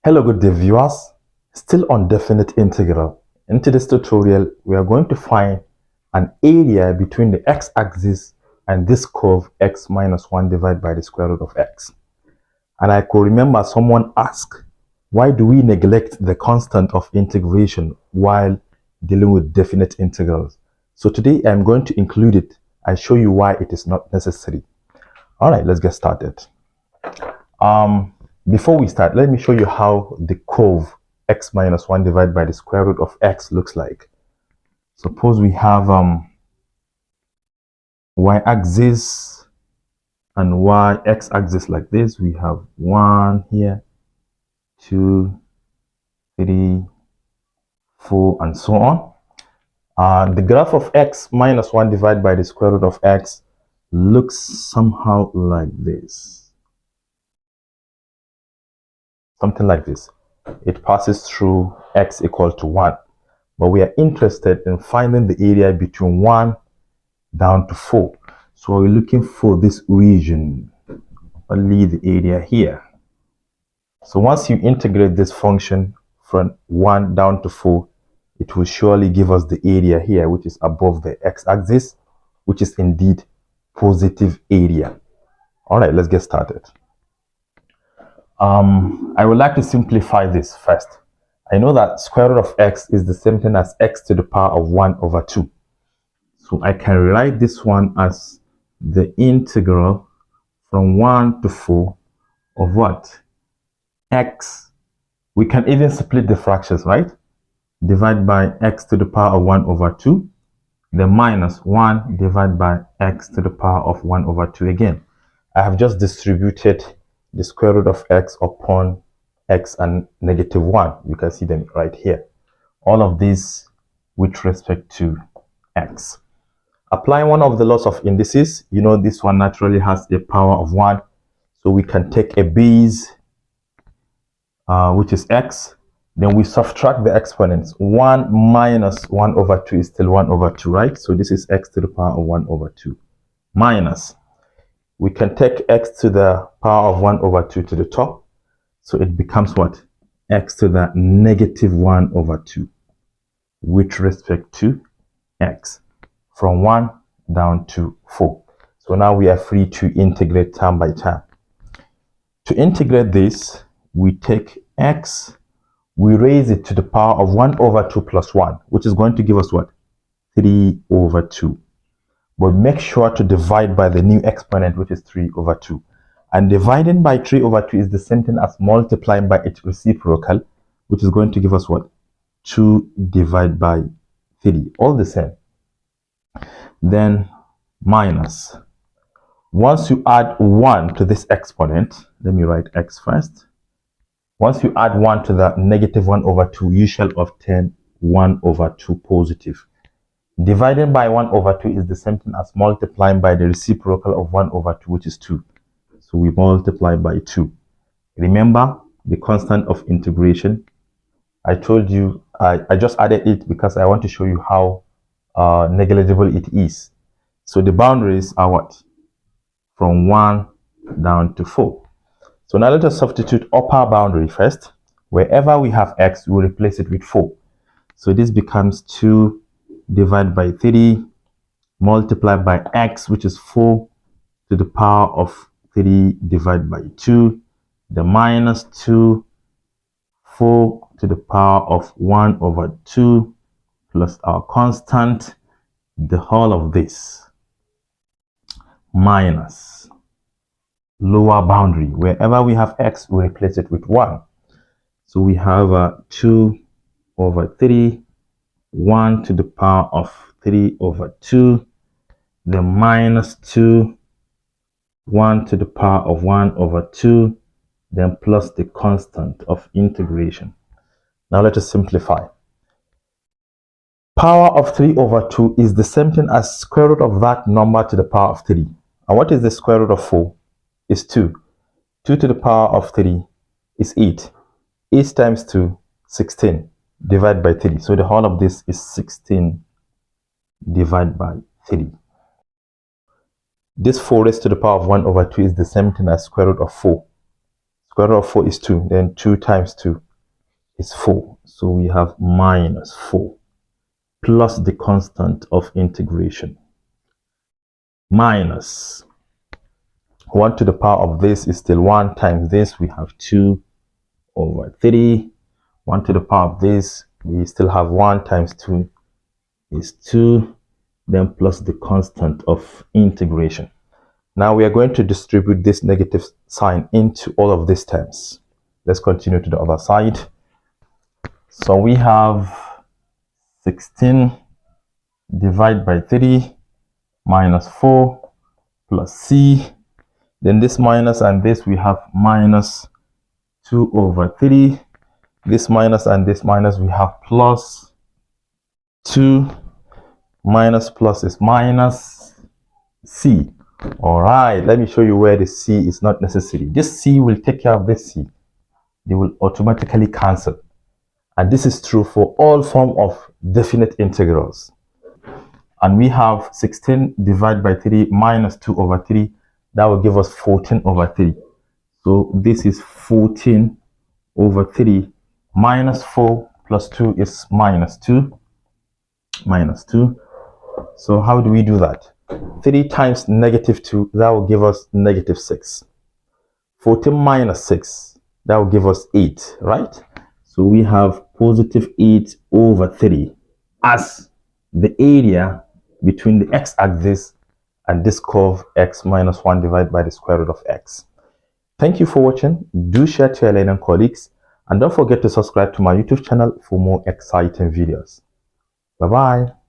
Hello good day viewers, still on definite integral. In today's tutorial we are going to find an area between the x-axis and this curve x minus 1 divided by the square root of x. And I could remember someone asked, why do we neglect the constant of integration while dealing with definite integrals? So today I'm going to include it and show you why it is not necessary. Alright, let's get started. Before we start, let me show you how the curve x minus 1 divided by the square root of x looks like. Suppose we have y-axis and x-axis like this. We have 1 here, 2, 3, 4, and so on. The graph of x minus 1 divided by the square root of x looks somehow like this. Something like this. It passes through x equal to 1, but we are interested in finding the area between 1 down to 4. So we're looking for this region, only the area here. So once you integrate this function from 1 down to 4, it will surely give us the area here, which is above the x-axis, which is indeed positive area. All right, let's get started. I would like to simplify this first. I know that square root of x is the same thing as x to the power of 1 over 2. So I can write this one as the integral from 1 to 4 of what? X. We can even split the fractions, right? Divide by x to the power of 1 over 2. Then minus 1 divided by x to the power of 1 over 2 again. I have just distributed the square root of x upon x and negative 1. You can see them right here. All of these with respect to x. Applying one of the laws of indices, you know this one naturally has a power of 1. So we can take a base, which is x. Then we subtract the exponents. 1 minus 1 over 2 is still 1 over 2, right? So this is x to the power of 1 over 2. Minus. We can take x to the power of 1 over 2 to the top. So it becomes what? X to the negative 1 over 2 with respect to x from 1 down to 4. So now we are free to integrate term by term. To integrate this, we take x, we raise it to the power of 1 over 2 plus 1, which is going to give us what? 3 over 2. But make sure to divide by the new exponent, which is 3 over 2. And dividing by 3 over 2 is the same thing as multiplying by its reciprocal, which is going to give us what? 2 divided by 3. All the same. Then minus. Once you add 1 to this exponent, let me write x first. Once you add 1 to the negative 1 over 2, you shall obtain 1 over 2 positive. Dividing by 1 over 2 is the same thing as multiplying by the reciprocal of 1 over 2, which is 2. So we multiply by 2. Remember the constant of integration. I told you, I just added it because I want to show you how negligible it is. So the boundaries are what? From 1 down to 4. So now let us substitute upper boundary first. Wherever we have x, we will replace it with 4. So this becomes 2 divided by 3 multiplied by x, which is 4 to the power of 3 divided by 2, the minus 2, 4 to the power of 1 over 2 plus our constant, the whole of this, minus lower boundary. Wherever we have x, we replace it with 1. So we have 2 over 3, 1 to the power of 3 over 2, the minus 2, 1 to the power of 1 over 2, then plus the constant of integration. Now let us simplify. Power of 3 over 2 is the same thing as square root of that number to the power of 3. And what is the square root of 4? Is 2. 2 to the power of 3 is 8. 8 times 2, 16. Divided by 3. So the whole of this is 16 divided by 3. This 4 raised to the power of 1 over 2 is the same thing as square root of 4. Square root of 4 is 2. Then 2 times 2 is 4. So we have minus 4 plus the constant of integration. Minus 1 to the power of this is still 1 times this. We have 2 over 3. 1 to the power of this, we still have 1 times 2 is 2. Then plus the constant of integration. Now we are going to distribute this negative sign into all of these terms. Let's continue to the other side. So we have 16 divided by 3 minus 4 plus c. Then this minus and this, we have minus 2 over 3. This minus and this minus, we have plus 2. Minus plus is minus c. All right, let me show you where the c is not necessary. This c will take care of this c. They will automatically cancel. And this is true for all forms of definite integrals. And we have 16 divided by 3 minus 2 over 3. That will give us 14 over 3. So this is 14 over 3. Minus 4 plus 2 is minus 2. Minus 2. So how do we do that? 3 times negative 2, that will give us negative 6. 14 minus 6, that will give us 8, right? So we have positive 8 over 3 as the area between the x-axis and this curve x minus 1 divided by the square root of x. Thank you for watching. Do share to your learning colleagues. And don't forget to subscribe to my YouTube channel for more exciting videos. Bye-bye.